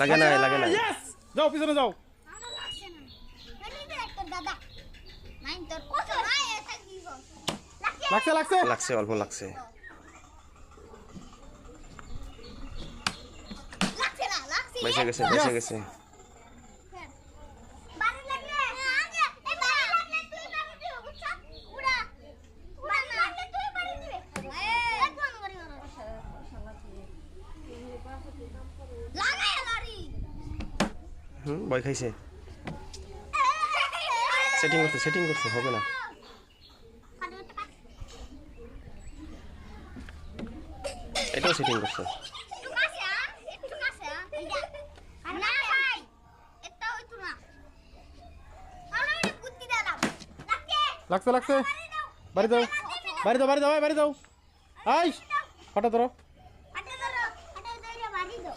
লাগে না লাগে না ইয়েস যাও পিছনে যাও লাগছে লাগছে লাগছে অল্প লাগছে বেঁচে গেছে বেঁচে গেছে ভয় খাইছে সেটিং করছে হবে না এটাও সেটিং করছে লাগছে লাগছে বাড়ি যাও বাড়ি যাও বাড়ি যাও বাড়ি যাও আইস ফটো ধরো